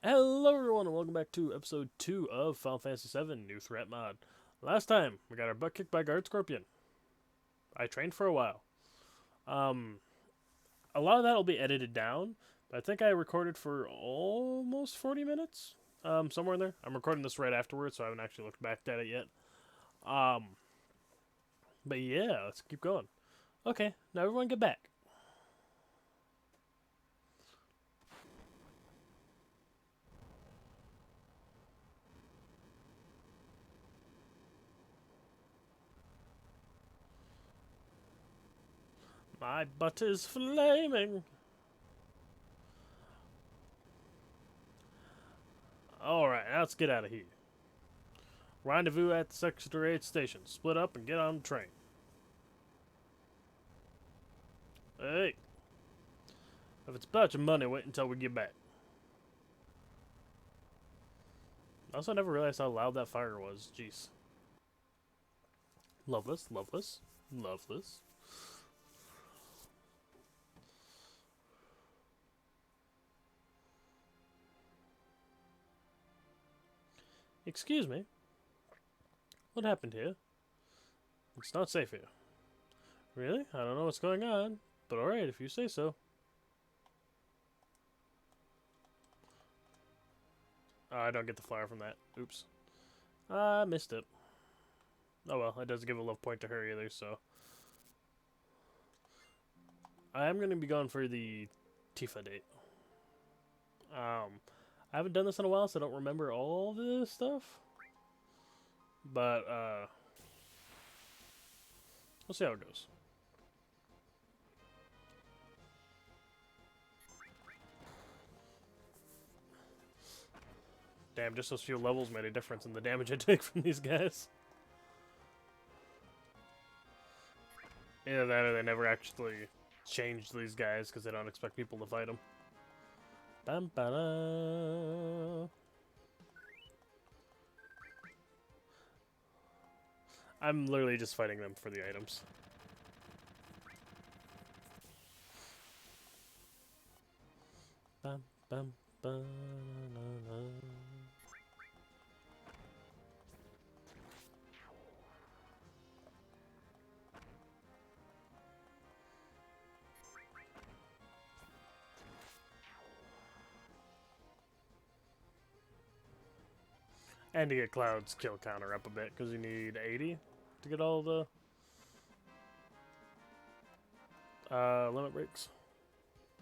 Hello everyone and welcome back to episode 2 of Final Fantasy VII New Threat Mod. Last time, we got our butt kicked by Guard Scorpion. I trained for a while. Um, a lot of that will be edited down, but I think I recorded for almost 40 minutes. Somewhere in there. I'm recording this right afterwards, so I haven't actually looked back at it yet. Um, but yeah, let's keep going. Okay, now everyone get back. My butt is flaming. Alright, now let's get out of here. Rendezvous at the Sector 8 station. Split up and get on the train. Hey, if it's about your money, wait until we get back. I also never realized how loud that fire was. Jeez. Loveless, loveless, loveless. Excuse me. What happened here? It's not safe here. Really? I don't know what's going on, but alright if you say so. I don't get the flower from that. Oops. I missed it. Oh well, it doesn't give a love point to her either, so. I am going to be going for the Tifa date. I haven't done this in a while, so I don't remember all this stuff. But, we'll see how it goes. Damn, just those few levels made a difference in the damage I take from these guys. Either that or they never actually changed these guys because they don't expect people to fight them. Bam, ba-da. I'm literally just fighting them for the items. Bam, bam, ba-na-na. And to get Cloud's kill counter up a bit, because you need 80 to get all the limit breaks.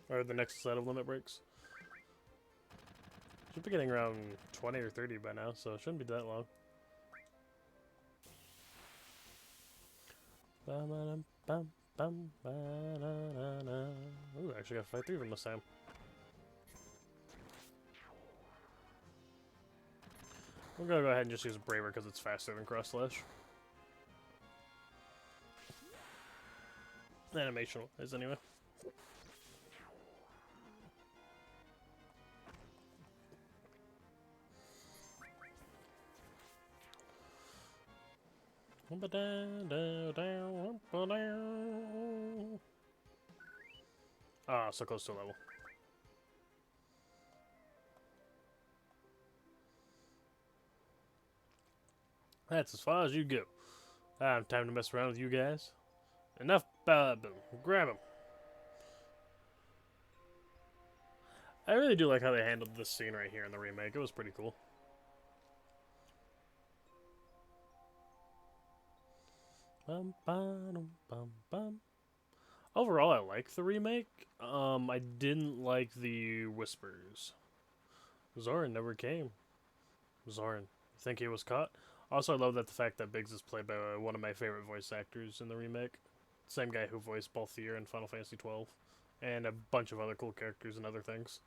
Or the next set of limit breaks. Should be getting around 20 or 30 by now, so it shouldn't be that long. Bam, bam, bam, ba-na-na-na. Ooh, I actually got to fight 3 of them this time. We're gonna go ahead and just use Braver because it's faster than Cross Slash. Animation is anyway. Ah, so close to level. That's as far as you go. I have time to mess around with you guys. Enough boom. Grab him. I really do like how they handled this scene right here in the remake. It was pretty cool. Bum, bum, bum, bum. Overall, I like the remake. I didn't like the whispers. Zoran never came. Zoran. Think he was caught? Also, I love that the fact that Biggs is played by one of my favorite voice actors in the remake. Same guy who voiced Balthier in Final Fantasy XII. And a bunch of other cool characters and other things.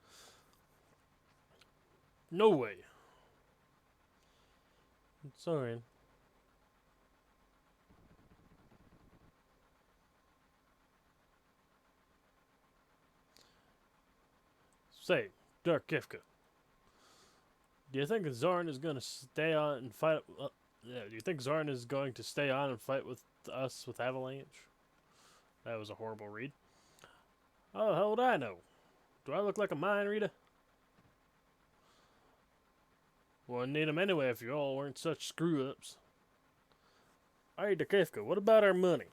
No way. Zoran. Say, Dark Kifka. Do you think Zoran is going to stay on and fight? Yeah. Do you think Zoran is going to stay on and fight with us with Avalanche? That was a horrible read. Oh, how would I know? Do I look like a mind reader? Wouldn't need 'em anyway if you all weren't such screw-ups. Hey, Dekefka, what about our money?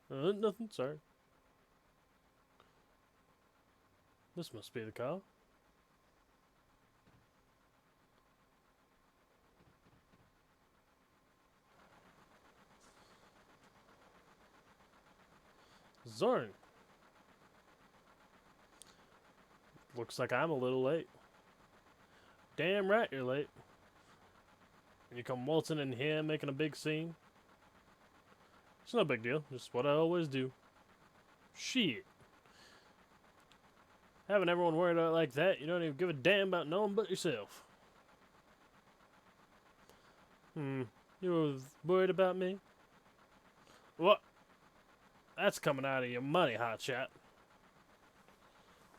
Nothing, sorry. This must be the call. Zorn. Looks like I'm a little late. Damn right you're late. And you come waltzing in here making a big scene. It's no big deal, just what I always do. Shit. Having everyone worried about it like that, you don't even give a damn about no one but yourself. You were worried about me? What? That's coming out of your money, hotshot.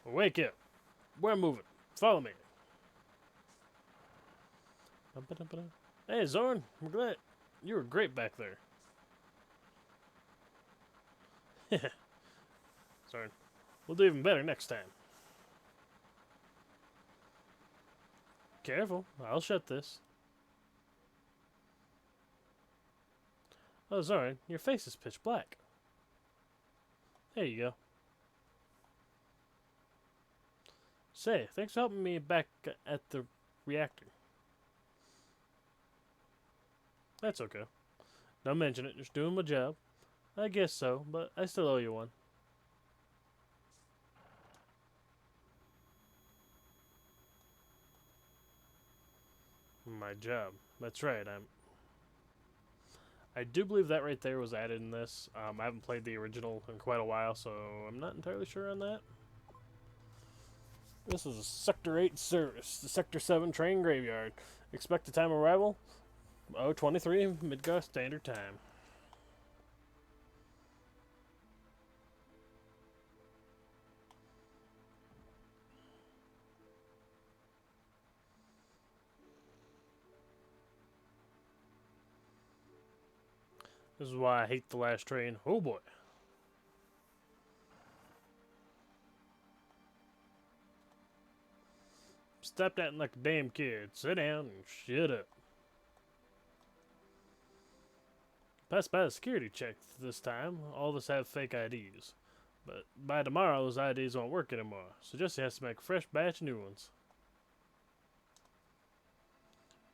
Wake up. We're moving. Follow me. Hey, Zorn. I'm glad. You were great back there. Zorn. We'll do even better next time. Careful. I'll shut this. Oh, Zorn. Your face is pitch black. There you go. Say, thanks for helping me back at the reactor. That's okay. Don't mention it, just doing my job. I guess so, but I still owe you one. My job. That's right, I do believe that right there was added in this. I haven't played the original in quite a while, so I'm not entirely sure on that. This is a Sector 8 service, the Sector 7 train graveyard. Expected time arrival, 0:23 Midgar Standard Time. This is why I hate the last train. Oh boy. Stop acting like a damn kid. Sit down and shut up. Passed by the security check this time. All of us have fake IDs. But by tomorrow, those IDs won't work anymore. So Jesse has to make a fresh batch of new ones.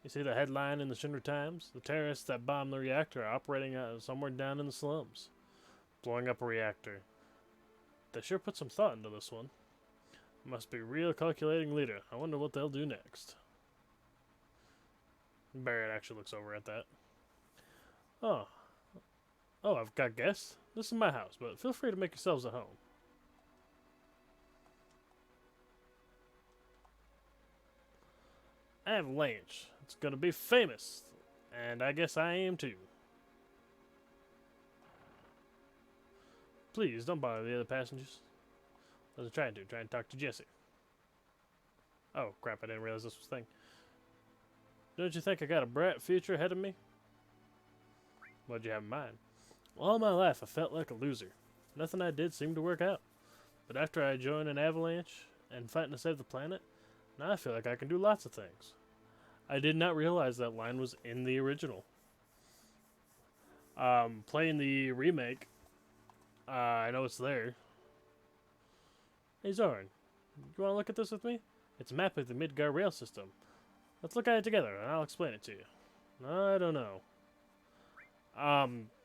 You see the headline in the Shinra Times? The terrorists that bombed the reactor are operating somewhere down in the slums. Blowing up a reactor. They sure put some thought into this one. Must be a real calculating leader. I wonder what they'll do next. Barrett actually looks over at that. Oh, I've got guests. This is my house, but feel free to make yourselves at home. Avalanche. It's gonna be famous. And I guess I am too. Please, don't bother the other passengers. I was trying to talk to Jesse. Oh, crap, I didn't realize this was a thing. Don't you think I got a bright future ahead of me? What'd you have in mind? All my life I felt like a loser. Nothing I did seemed to work out. But after I joined an avalanche and fighting to save the planet, now I feel like I can do lots of things. I did not realize that line was in the original. Playing the remake, I know it's there. Hey Zorn, you want to look at this with me? It's a map of the Midgar rail system. Let's look at it together and I'll explain it to you. I don't know.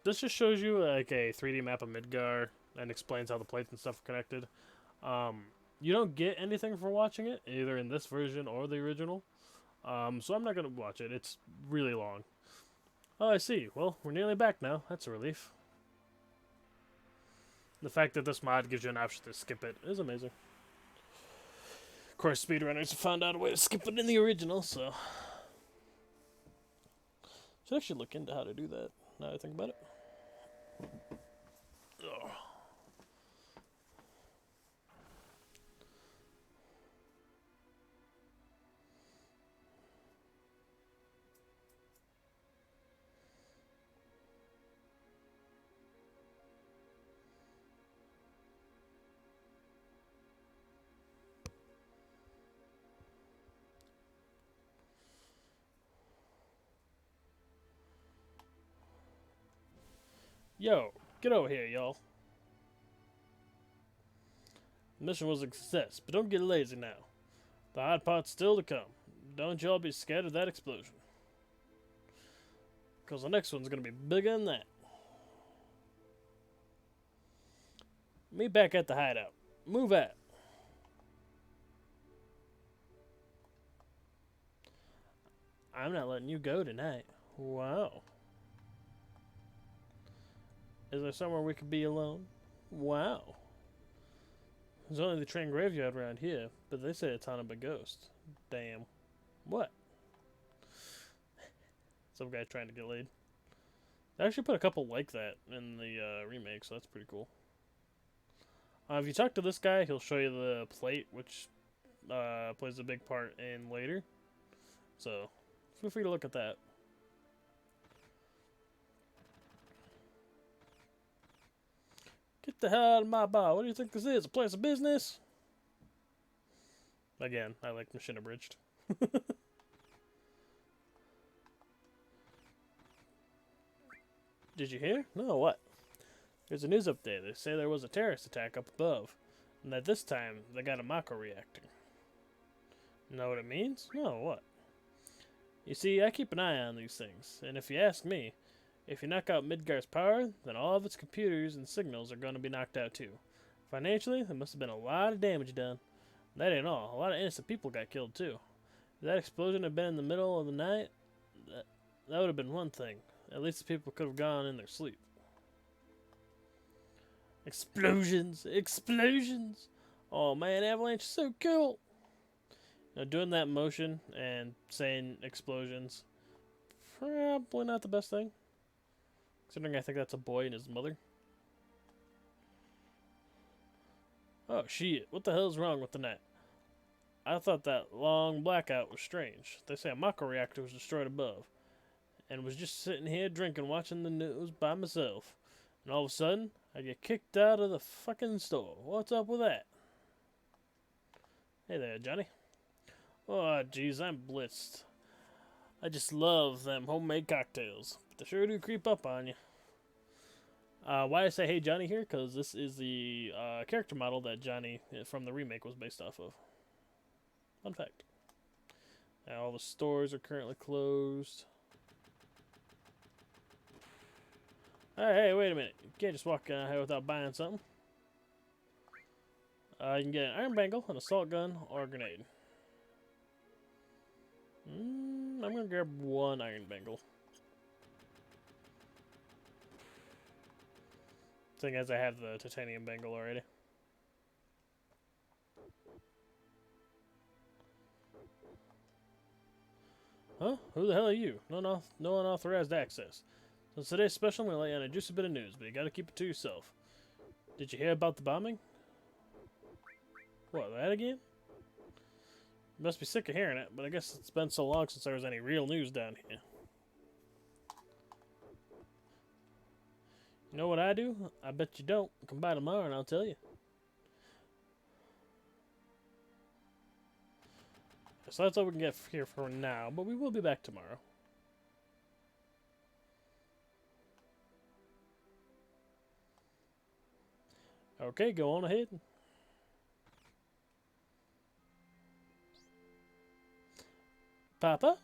This just shows you like a 3D map of Midgar and explains how the plates and stuff are connected. You don't get anything for watching it, either in this version or the original. So I'm not going to watch it. It's really long. Oh, I see. Well, we're nearly back now. That's a relief. The fact that this mod gives you an option to skip it is amazing. Of course, speedrunners have found out a way to skip it in the original, so... Should actually look into how to do that, now that I think about it. Ugh. Yo, get over here, y'all. The mission was a success, but don't get lazy now. The hot pot's still to come. Don't y'all be scared of that explosion. Because the next one's going to be bigger than that. Meet back at the hideout. Move out. I'm not letting you go tonight. Wow. Is there somewhere we could be alone? Wow. There's only the train graveyard around here, but they say it's haunted by ghosts. Damn. What? Some guy trying to get laid. They actually put a couple like that in the remake, so that's pretty cool. If you talk to this guy, he'll show you the plate, which plays a big part in later. So, feel free to look at that. Get the hell out of my bar. What do you think this is? A place of business? Again, I like Machine Abridged. Did you hear? No, what? There's a news update. They say there was a terrorist attack up above, and that this time they got a Mako reactor. Know what it means? No, what? You see, I keep an eye on these things, and if you ask me, if you knock out Midgar's power, then all of its computers and signals are going to be knocked out too. Financially, there must have been a lot of damage done. That ain't all. A lot of innocent people got killed too. If that explosion had been in the middle of the night, that would have been one thing. At least the people could have gone in their sleep. Explosions! Explosions! Oh man, Avalanche is so cool! Now, doing that motion and saying explosions, probably not the best thing. Considering I think that's a boy and his mother. Oh shit, what the hell's wrong with the net? I thought that long blackout was strange. They say a Mako reactor was destroyed above. And was just sitting here drinking, watching the news by myself. And all of a sudden, I get kicked out of the fucking store. What's up with that? Hey there, Johnny. Oh, jeez, I'm blitzed. I just love them homemade cocktails. But they sure do creep up on you. Why I say hey Johnny here? Because this is the character model that Johnny from the remake was based off of. Fun fact. Now, all the stores are currently closed. Hey, wait a minute. You can't just walk out here without buying something. You can get an iron bangle, an assault gun, or a grenade. I'm going to grab one iron bangle. Seeing as I have the titanium bangle already. Huh? Who the hell are you? No unauthorized access. So today's special, I'm going to lay on a juicy bit of news, but you got to keep it to yourself. Did you hear about the bombing? What, that again? You must be sick of hearing it, but I guess it's been so long since there was any real news down here. You know what I do? I bet you don't. Come by tomorrow and I'll tell you. So that's all we can get here for now, but we will be back tomorrow. Okay, go on ahead. Papa?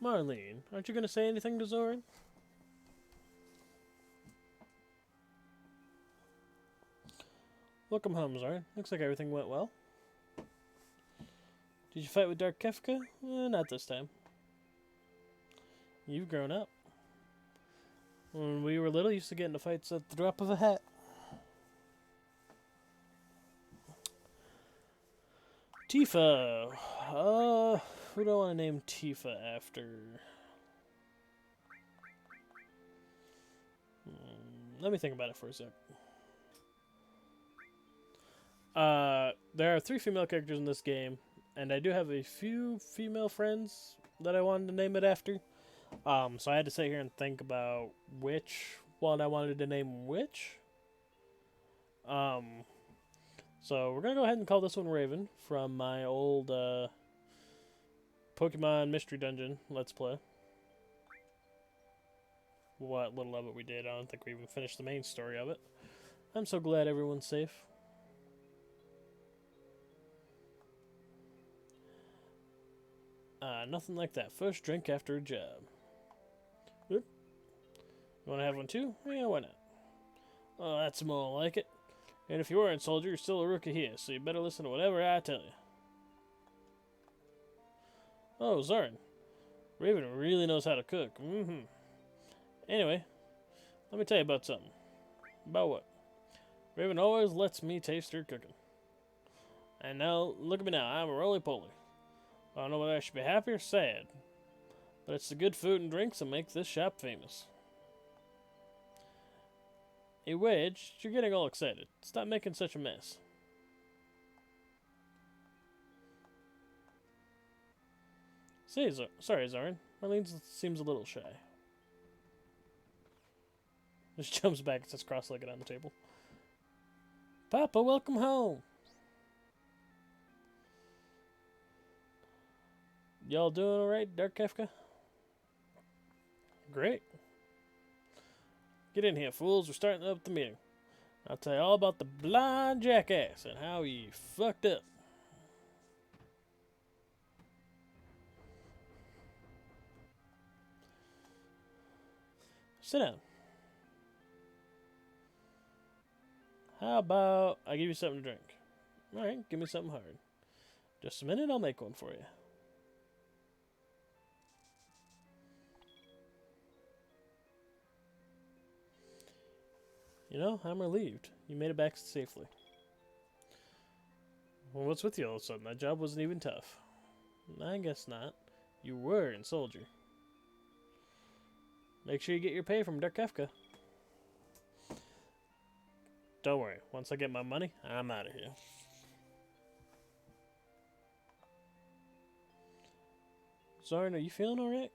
Marlene, aren't you going to say anything to Zoran? Welcome home, Zoran. Looks like everything went well. Did you fight with Dark Kefka? Not this time. You've grown up. When we were little, used to get into fights at the drop of a hat. Tifa. Who do I want to name Tifa after? Let me think about it for a sec. There are 3 female characters in this game, and I do have a few female friends that I wanted to name it after. So I had to sit here and think about which one I wanted to name which. So we're gonna go ahead and call this one Raven from my old Pokemon Mystery Dungeon Let's Play. What little of it we did, I don't think we even finished the main story of it. I'm so glad everyone's safe. Nothing like that first drink after a job. Oop. You want to have one too? Yeah, why not? Oh, that's more like it. And if you weren't soldier, you're still a rookie here, so you better listen to whatever I tell you. Oh, Zoran. Raven really knows how to cook. Anyway, let me tell you about something. About what? Raven always lets me taste her cooking. And now, look at me now, I'm a roly-poly. I don't know whether I should be happy or sad. But it's the good food and drinks that make this shop famous. Hey, Wedge, you're getting all excited. Stop making such a mess. Sorry, Zoran. Marlene seems a little shy. Just jumps back and sits cross-legged on the table. Papa, welcome home. Y'all doing alright, Dark Kefka? Great. Get in here, fools. We're starting up the meeting. I'll tell you all about the blind jackass and how he fucked up. Sit down. How about I give you something to drink? Alright, give me something hard. Just a minute, I'll make one for you. You know, I'm relieved. You made it back safely. Well, what's with you all of a sudden? That job wasn't even tough. I guess not. You were in Soldier. Make sure you get your pay from Dark Kefka. Don't worry. Once I get my money, I'm out of here. Zoran, are you feeling alright?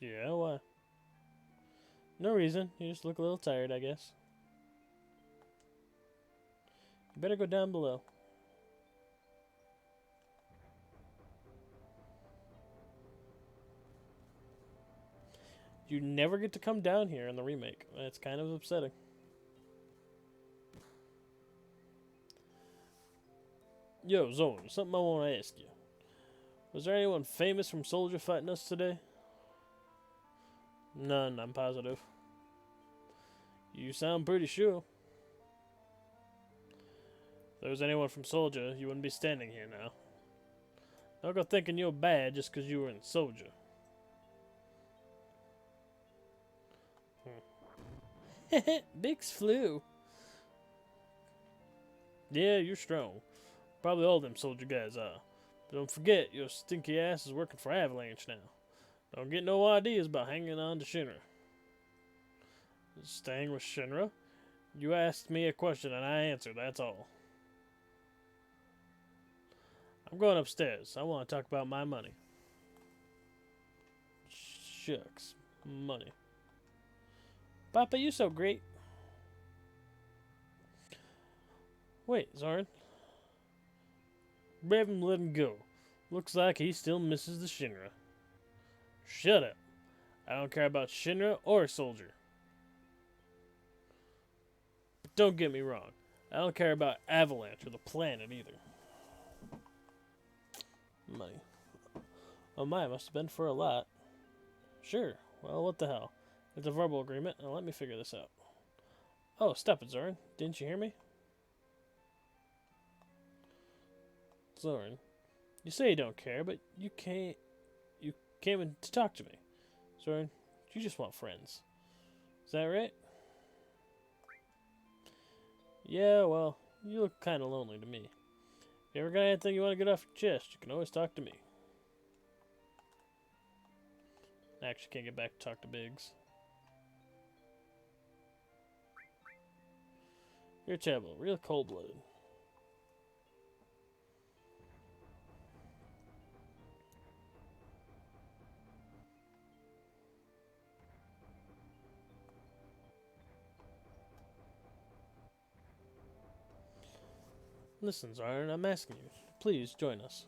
Yeah, why? No reason. You just look a little tired, I guess. You better go down below. You never get to come down here in the remake. It's kind of upsetting. Yo, Zoran, something I want to ask you. Was there anyone famous from Soldier fighting us today? None, I'm positive. You sound pretty sure. If there was anyone from Soldier, you wouldn't be standing here now. Don't go thinking you're bad just because you were in Soldier. Bix flew. Yeah, you're strong. Probably all them Soldier guys are. But don't forget, your stinky ass is working for Avalanche now. Don't get no ideas about hanging on to Shinra. Staying with Shinra? You asked me a question and I answered, that's all. I'm going upstairs. I want to talk about my money. Shucks. Money. Papa, you so great. Wait, Zoran. Raven let him go. Looks like he still misses the Shinra. Shut up. I don't care about Shinra or Soldier. But don't get me wrong. I don't care about Avalanche or the planet either. Money. Oh my, it must have been for a lot. Sure. Well, what the hell. It's a verbal agreement. Now let me figure this out. Oh, stop it, Zoran. Didn't you hear me? Zoran, you say you don't care, but you came in to talk to me. Zoran, you just want friends. Is that right? Yeah, well, you look kind of lonely to me. If you ever got anything you want to get off your chest, you can always talk to me. I actually can't get back to talk to Biggs. You're terrible, real cold-blooded. Listen, Zoran, I'm asking you. Please join us.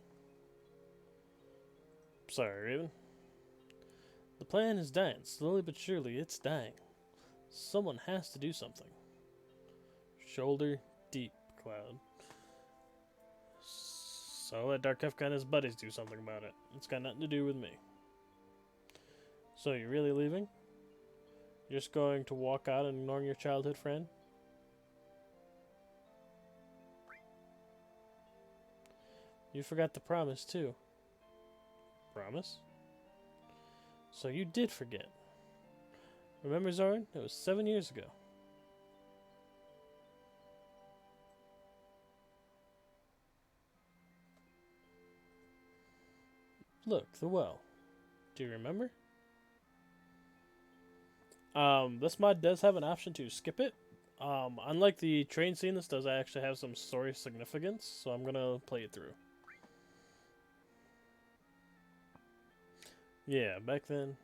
Sorry, Raven. The plan is dying. Slowly but surely, it's dying. Someone has to do something. Shoulder deep, Cloud. So let Dark Kefka and his buddies do something about it. It's got nothing to do with me. So you're really leaving? You're just going to walk out and ignoring your childhood friend? You forgot the promise, too. Promise? So you did forget. Remember, Zoran? It was 7 years ago. Look, the well. Do you remember? This mod does have an option to skip it. Unlike the train scene, this does actually have some story significance, so I'm gonna play it through. Yeah, back then.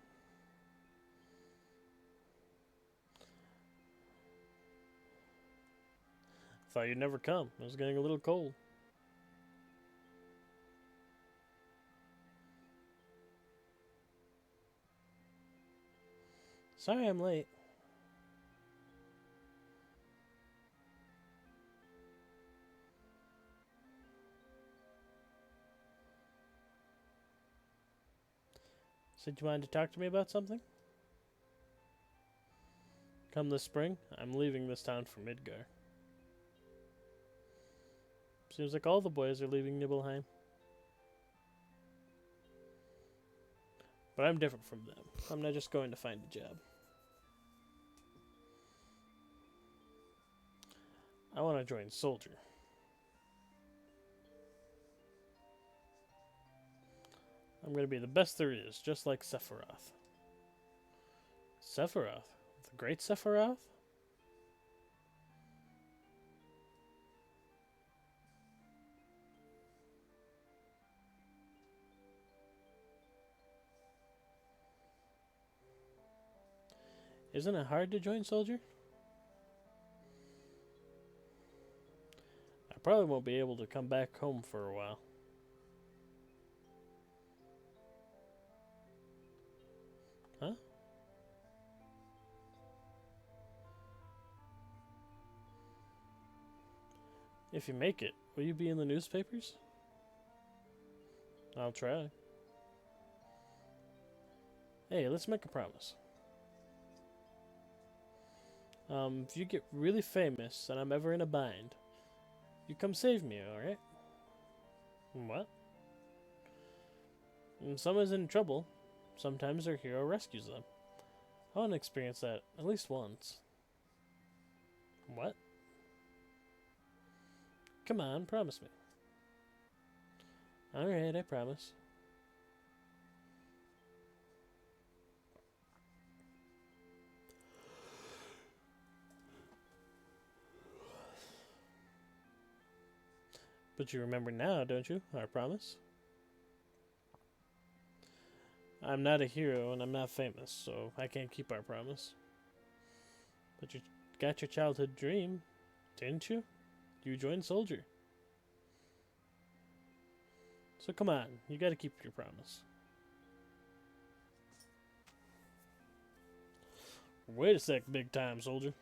Thought you'd never come. It was getting a little cold. Sorry I'm late. Said you wanted to talk to me about something? Come this spring, I'm leaving this town for Midgar. Seems like all the boys are leaving Nibelheim. But I'm different from them. I'm not just going to find a job. I want to join Soldier. I'm going to be the best there is, just like Sephiroth. Sephiroth? The great Sephiroth? Isn't it hard to join Soldier? I probably won't be able to come back home for a while. Huh? If you make it, will you be in the newspapers? I'll try. Hey, let's make a promise. If you get really famous and I'm ever in a bind, you come save me, alright? What? When someone's in trouble, sometimes their hero rescues them. I want to experience that at least once. What? Come on, promise me. Alright, I promise. But you remember now, don't you? Our promise? I'm not a hero and I'm not famous, so I can't keep our promise. But you got your childhood dream, didn't you? You joined Soldier. So come on, you gotta keep your promise. Wait a sec, big time soldier.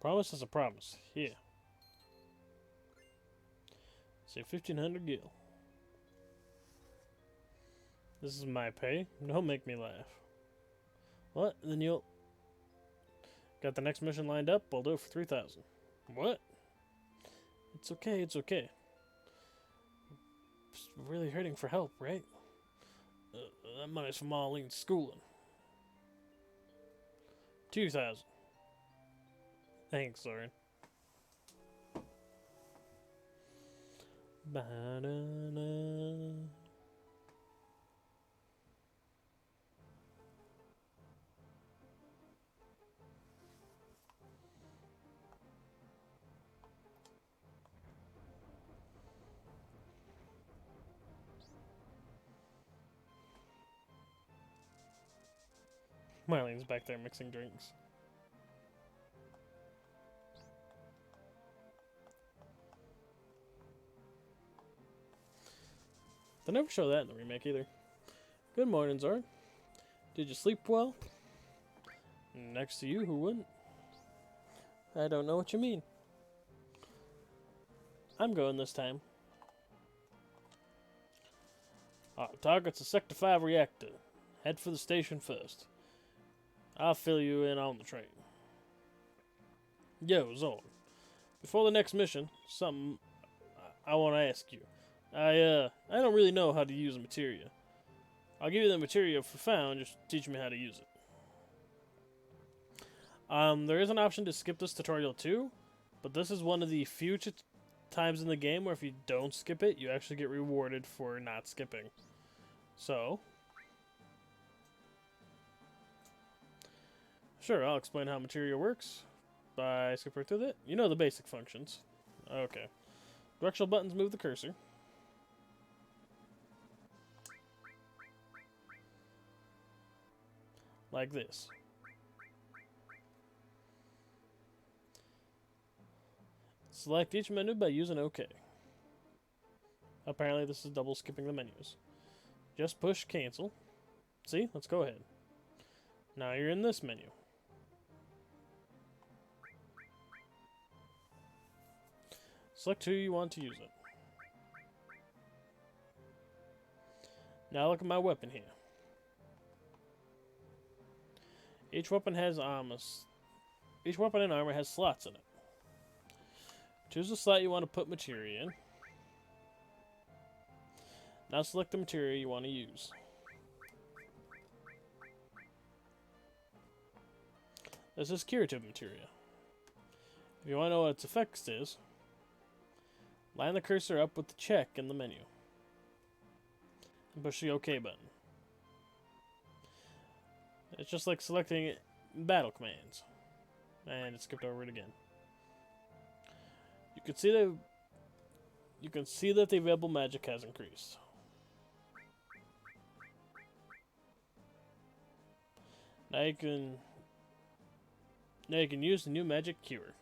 Promise is a promise. Here. Say 1,500 gil. This is my pay? Don't make me laugh. What? Then you'll... Got the next mission lined up? I'll do it for 3,000. What? It's okay, it's okay. Just really hurting for help, right? That money's from Marlene's schooling. 2,000. Thanks, Soren. Ba-da-da. Marlene's back there mixing drinks. They never show that in the remake either. Good morning, Zord. Did you sleep well? Next to you, who wouldn't? I don't know what you mean. I'm going this time. Target's a Sector 5 reactor. Head for the station first. I'll fill you in on the train. Yo, Zord. Before the next mission, something I want to ask you. I don't really know how to use a materia. I'll give you the materia for found, just teach me how to use it. There is an option to skip this tutorial too, but this is one of the few times in the game where if you don't skip it, you actually get rewarded for not skipping. So, sure, I'll explain how materia works by skipping right through that. You know the basic functions. Okay. Directional buttons move the cursor. Like this. Select each menu by using OK. Apparently this is double skipping the menus. Just push cancel. See? Let's go ahead. Now you're in this menu. Select who you want to use it. Now look at my weapon here. Each weapon has Each weapon and armor has slots in it. Choose the slot you want to put materia in. Now select the materia you want to use. This is curative materia. If you want to know what its effects is, line the cursor up with the check in the menu. And push the OK button. It's just like selecting battle commands. And it skipped over it again. You can see that the available magic has increased. Now you can use the new magic cure.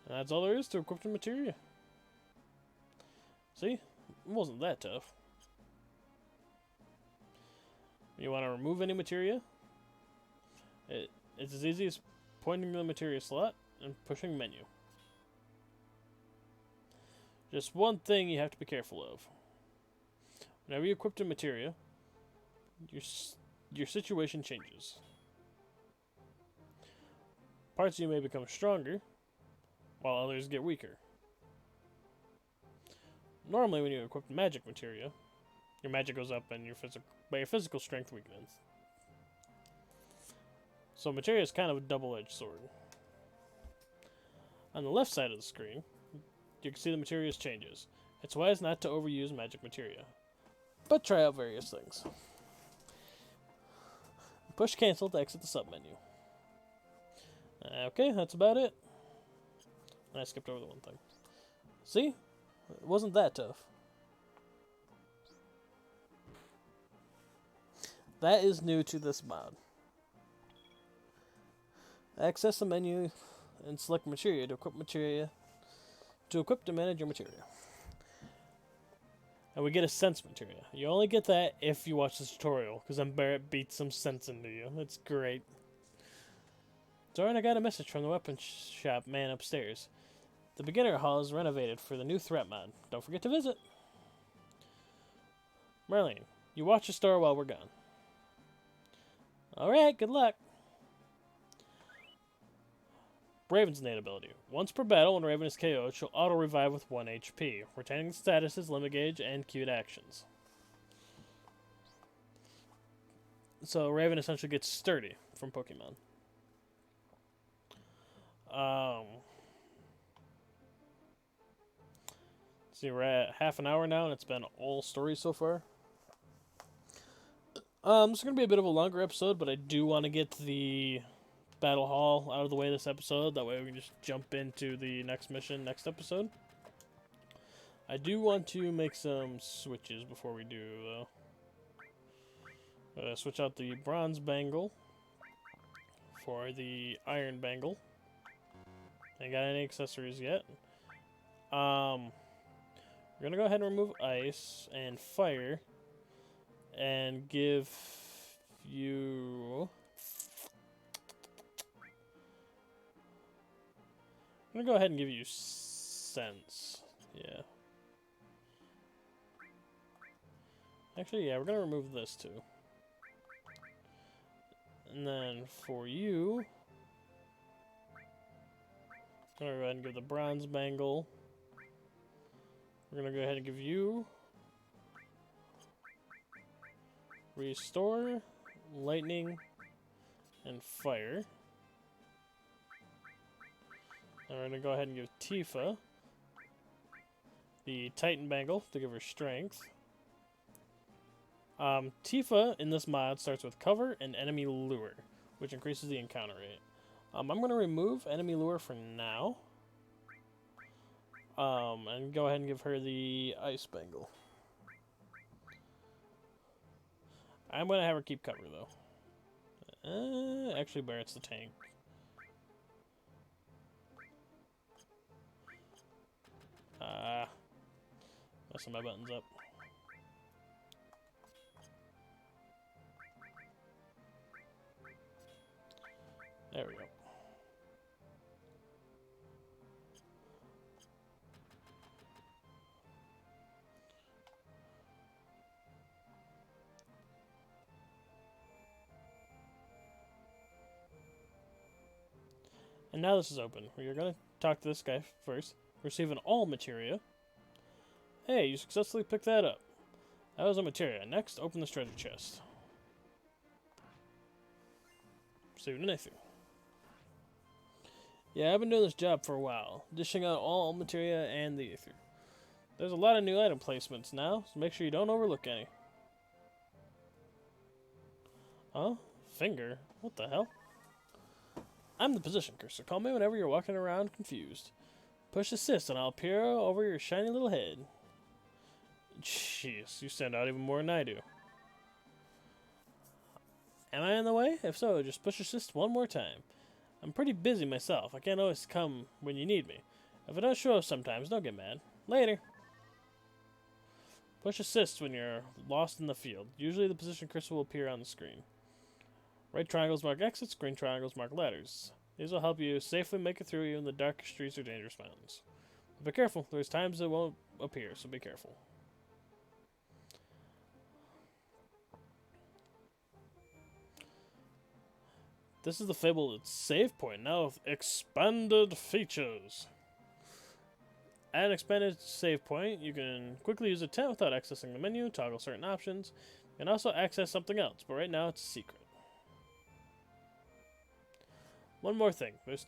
And that's all there is to equip the materia. See? It wasn't that tough. You want to remove any materia? It's as easy as pointing to the materia slot and pushing menu. Just one thing you have to be careful of. Whenever you equip the materia, your situation changes. Parts of you may become stronger, while others get weaker. Normally, when you equip magic materia, your magic goes up and your physical strength weakens. So materia is kind of a double-edged sword. On the left side of the screen, you can see the materia's changes. It's wise not to overuse magic materia, but try out various things. Push cancel to exit the submenu. Okay, that's about it. And I skipped over the one thing. See? It wasn't that tough. That is new to this mod. Access the menu and select materia to equip to manage your materia. And we get a sense materia. You only get that if you watch this tutorial, because then Barret beats some sense into you. It's great. Zoran, I got a message from the weapon shop man upstairs. The beginner hall is renovated for the new threat mod. Don't forget to visit. Marlene, you watch the store while we're gone. Alright, good luck. Raven's innate ability. Once per battle, when Raven is KO'd, she'll auto-revive with 1 HP, retaining the statuses, limit gauge, and queued actions. So Raven essentially gets sturdy from Pokemon. See, we're at half an hour now, and it's been all stories so far. This is going to be a bit of a longer episode, but I do want to get the Battle Hall out of the way this episode. That way we can just jump into the next mission next episode. I do want to make some switches before we do, though. Switch out the bronze bangle for the iron bangle. Ain't got any accessories yet. We're gonna go ahead and remove ice and fire, and give you. I'm gonna go ahead and give you sense. Yeah. Actually, yeah, we're gonna remove this too. And then for you, I'm gonna go ahead and give the bronze bangle. We're gonna go ahead and give you restore, lightning, and fire. And we're gonna go ahead and give Tifa the Titan bangle to give her strength. Tifa in this mod starts with cover and enemy lure, which increases the encounter rate. I'm going to remove enemy lure for now. And go ahead and give her the ice bangle. I'm going to have her keep cover though. Actually, Barrett's the tank. Messing my buttons up. There we go. And now this is open. We're going to talk to this guy first. Receive an all materia. Hey, you successfully picked that up. That was a materia. Next, open this treasure chest. Receiving an aether. Yeah, I've been doing this job for a while, dishing out all materia and the aether. There's a lot of new item placements now, so make sure you don't overlook any. Huh? Finger? What the hell? I'm the position cursor. Call me whenever you're walking around confused. Push assist and I'll appear over your shiny little head. Jeez, you stand out even more than I do. Am I in the way? If so, just push assist one more time. I'm pretty busy myself. I can't always come when you need me. If I don't show up sometimes, don't get mad. Later. Push assist when you're lost in the field. Usually the position cursor will appear on the screen. Right triangles mark exits, green triangles mark ladders. These will help you safely make it through even the darkest streets or dangerous mountains. But be careful, there's times it won't appear, so be careful. This is the fabled save point, now with expanded features. At an expanded save point, you can quickly use a tent without accessing the menu, toggle certain options, and also access something else, but right now it's a secret. One more thing, there's a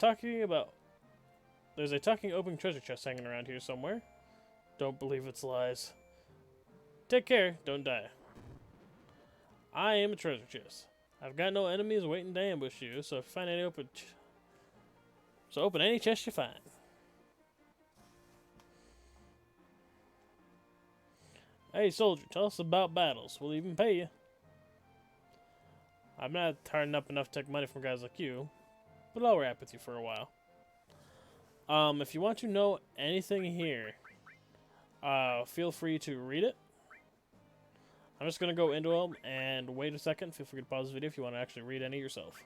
talking open treasure chest hanging around here somewhere. Don't believe it's lies. Take care, don't die. I am a treasure chest. I've got no enemies waiting to ambush you, so if you find any open any chest you find. Hey soldier, tell us about battles. We'll even pay you. I'm not hardened up enough to take money from guys like you, but I'll rap with you for a while. If you want to know anything here, feel free to read it. I'm just going to go into them and wait a second. Feel free to pause the video if you want to actually read any yourself.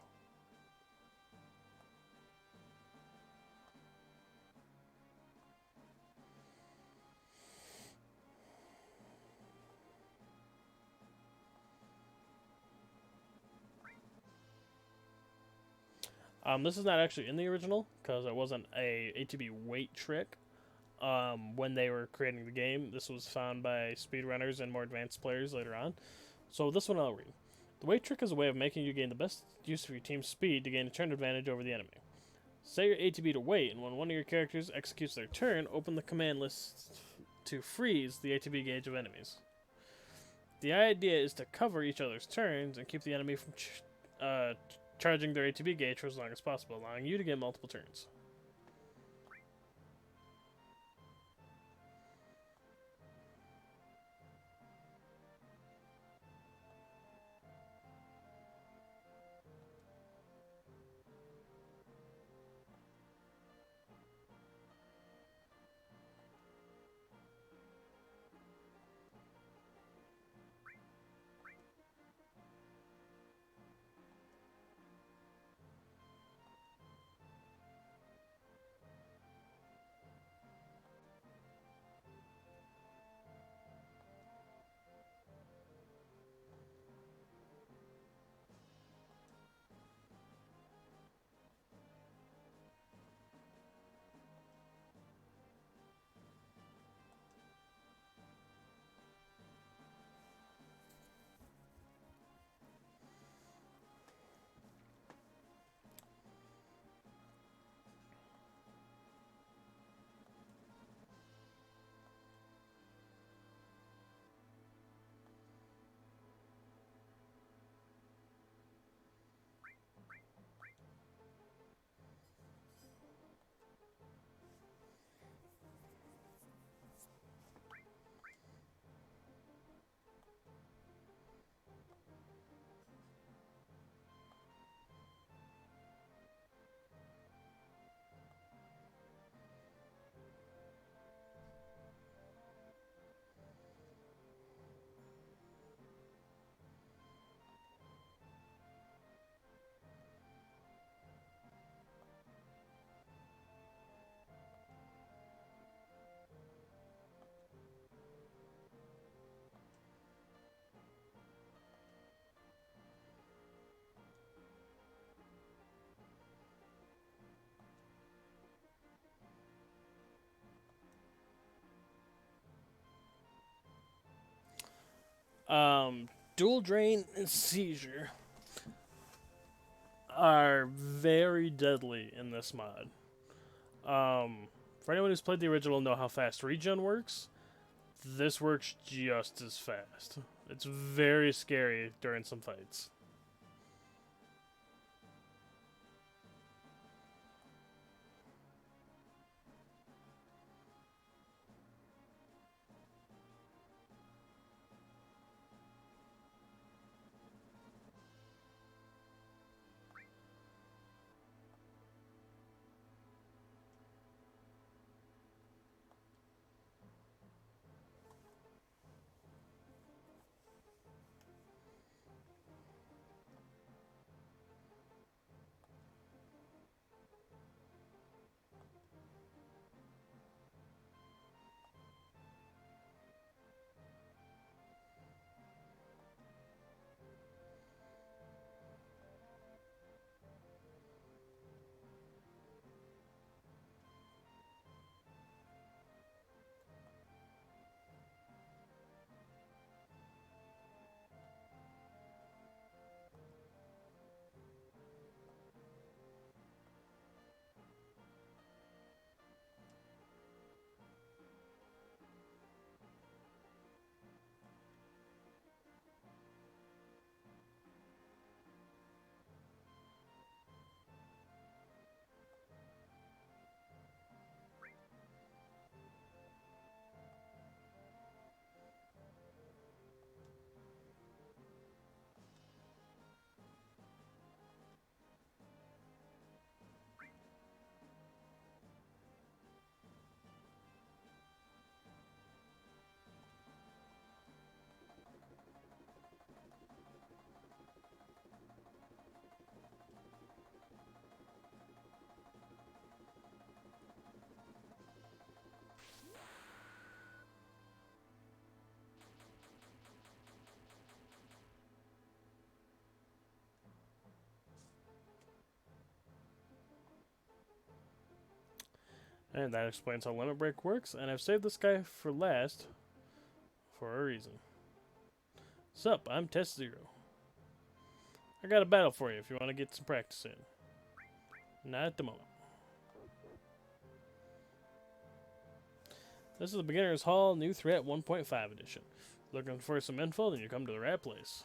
This is not actually in the original because it wasn't a ATB weight trick. When they were creating the game, this was found by speedrunners and more advanced players later on. So this one I'll read. The weight trick is a way of making you gain the best use of your team's speed to gain a turn advantage over the enemy. Set your ATB to wait, and when one of your characters executes their turn, open the command list to freeze the ATB gauge of enemies. The idea is to cover each other's turns and keep the enemy from charging their ATB gauge for as long as possible, allowing you to get multiple turns. Dual Drain and Seizure are very deadly in this mod. For anyone who's played the original and know how fast regen works, this works just as fast. It's very scary during some fights. And that explains how Limit Break works, and I've saved this guy for last for a reason. Sup, I'm Test Zero. I got a battle for you if you want to get some practice in. Not at the moment. This is the Beginner's Hall New Threat 1.5 edition. Looking for some info, then you come to the right place.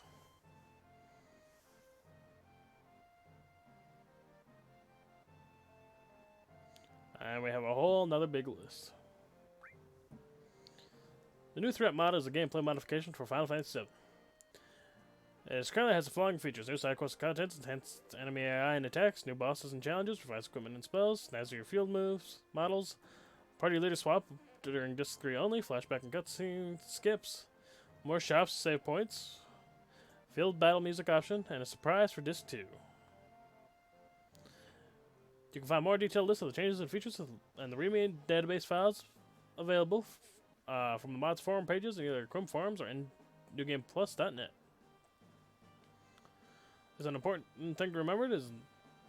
And we have a whole nother big list. The New Threat mod is a gameplay modification for Final Fantasy VII. It currently has the following features: new side quests and contents, enhanced enemy AI and attacks, new bosses and challenges, revised equipment and spells, snazzier field moves, models, party leader swap during Disc 3 only, flashback and cutscene skips, more shops to save points, field battle music option, and a surprise for Disc 2. You can find more detailed lists of the changes and features and the remade database files available from the mods forum pages in either Chrome forums or in newgameplus.net. There's an important thing to remember is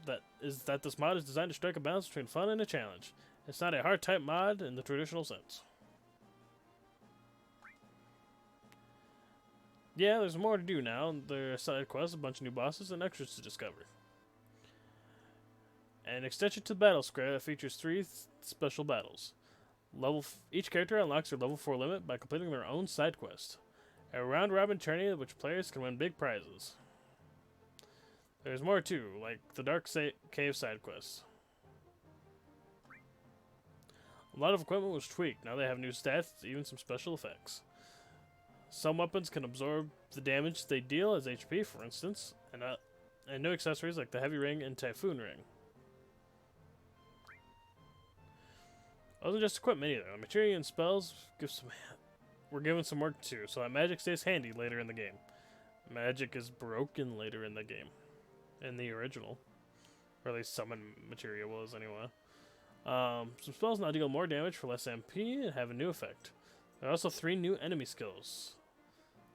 that this mod is designed to strike a balance between fun and a challenge. It's not a hard type mod in the traditional sense. Yeah, there's more to do now. There are side quests, a bunch of new bosses, and extras to discover. An extension to the battle square that features 3 special battles. Each character unlocks their level 4 limit by completing their own side quest. A round-robin tourney in which players can win big prizes. There's more too, like the Dark Cave side quests. A lot of equipment was tweaked. Now they have new stats, even some special effects. Some weapons can absorb the damage they deal as HP, for instance, and new accessories like the Heavy Ring and Typhoon Ring. Wasn't just equipment either. The materia and spells were given some work too, so that magic stays handy later in the game. Magic is broken later in the game. In the original. Or at least summon materia was anyway. Some spells now deal more damage for less MP and have a new effect. There are also 3 new enemy skills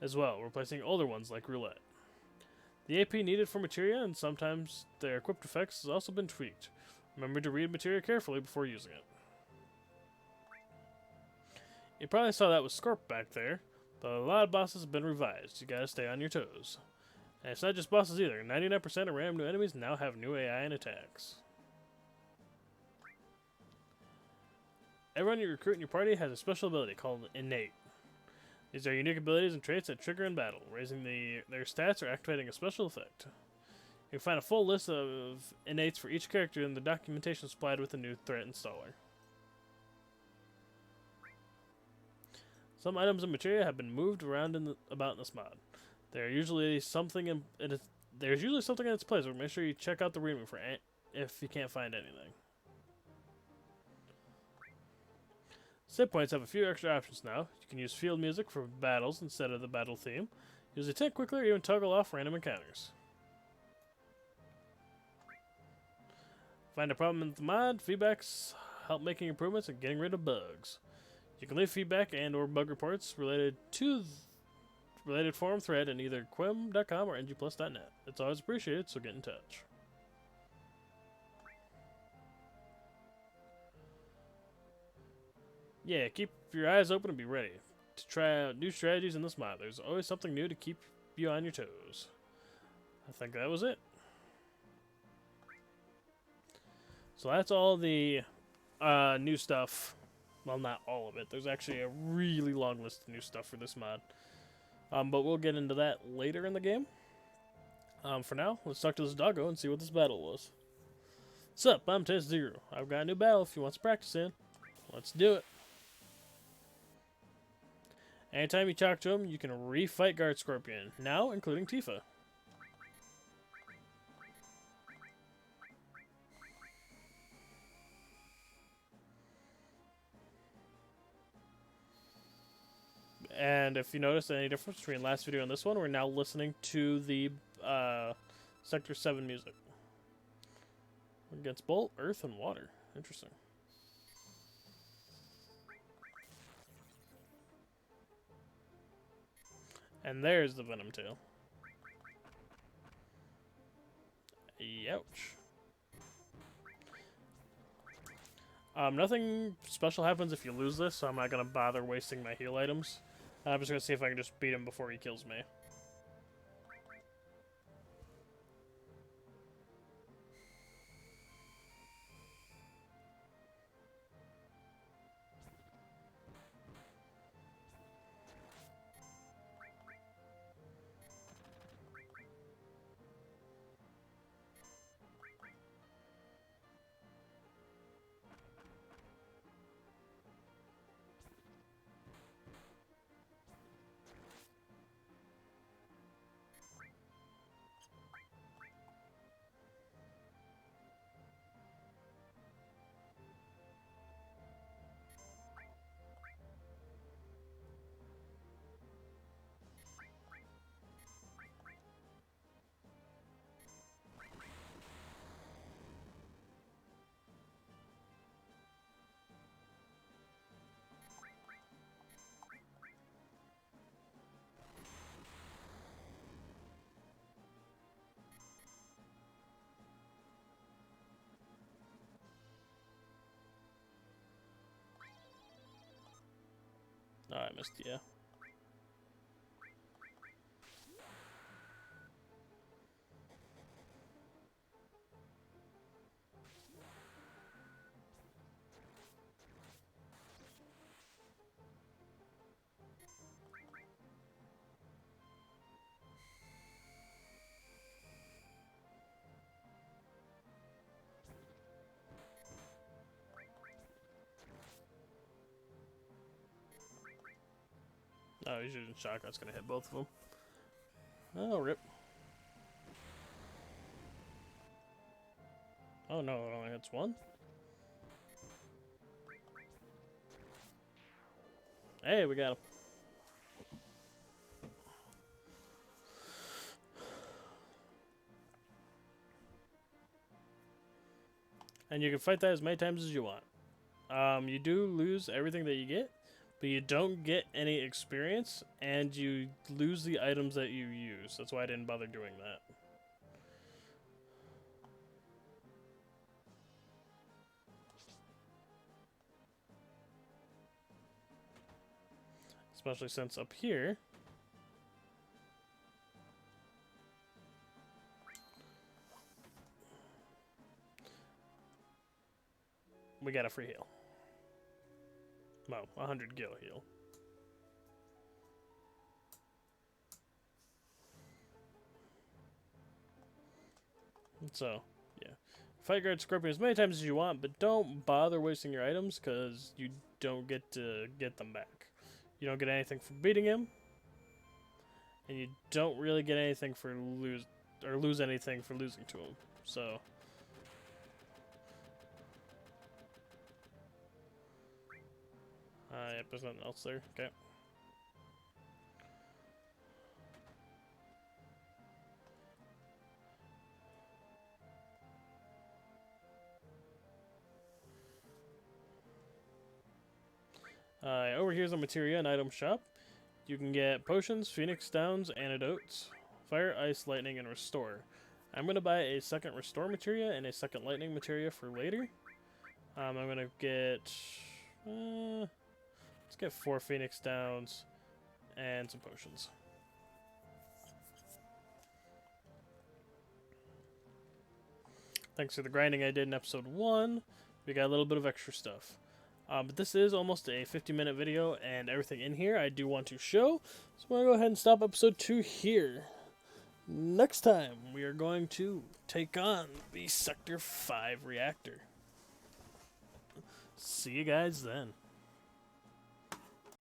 as well, replacing older ones like Roulette. The AP needed for materia and sometimes their equipped effects has also been tweaked. Remember to read materia carefully before using it. You probably saw that with Scorp back there, Though a lot of bosses have been revised, you gotta stay on your toes. And it's not just bosses either. 99% of random new enemies now have new AI and attacks. Everyone you recruit in your party has a special ability called Innate. These are unique abilities and traits that trigger in battle, raising their stats or activating a special effect. You can find a full list of innates for each character in the documentation supplied with the new threat installer. Some items and material have been moved around about in this mod. There's usually something in its place, but make sure you check out the readme for if you can't find anything. Save points have a few extra options now. You can use field music for battles instead of the battle theme. Use a tank quickly or even toggle off random encounters. Find a problem in the mod, feedbacks help making improvements and getting rid of bugs. You can leave feedback and or bug reports related to related forum thread in either quim.com or ngplus.net. It's always appreciated, so get in touch. Yeah, keep your eyes open and be ready to try out new strategies in this mod. There's always something new to keep you on your toes. I think that was it. So that's all the new stuff. Well, not all of it. There's actually a really long list of new stuff for this mod. But we'll get into that later in the game. For now, let's talk to this doggo and see what this battle was. Sup, I'm Test Zero. I've got a new battle if you want to practice in. Let's do it. Anytime you talk to him, you can refight Guard Scorpion. Now, including Tifa. And if you notice any difference between last video and this one, we're now listening to the Sector 7 music. Against Bolt, Earth, and Water. Interesting. And there's the Venom Tail. Ouch. Nothing special happens if you lose this, so I'm not going to bother wasting my heal items. I'm just going to see if I can just beat him before he kills me. Oh, I missed, yeah. Oh, he's using shotgun's gonna hit both of them. Oh, rip. Oh no, it only hits one? Hey, we got him. And you can fight that as many times as you want. You do lose everything that you get, but you don't get any experience, and you lose the items that you use. That's why I didn't bother doing that. Especially since up here, we got a free heal. Well, 100 gil heal. So, yeah. Fight Guard Scorpion as many times as you want, but don't bother wasting your items, because you don't get to get them back. You don't get anything for beating him, and you don't really get anything for lose anything for losing to him. So, yep, there's nothing else there. Okay. Over here's a materia and item shop. You can get potions, phoenix downs, antidotes, fire, ice, lightning, and restore. I'm going to buy a second restore materia and a second lightning materia for later. I'm going to get... let's get 4 phoenix downs and some potions. Thanks to the grinding I did in episode 1, we got a little bit of extra stuff. But this is almost a 50-minute video, and everything in here I do want to show. So I'm going to go ahead and stop episode 2 here. Next time, we are going to take on the Sector 5 reactor. See you guys then.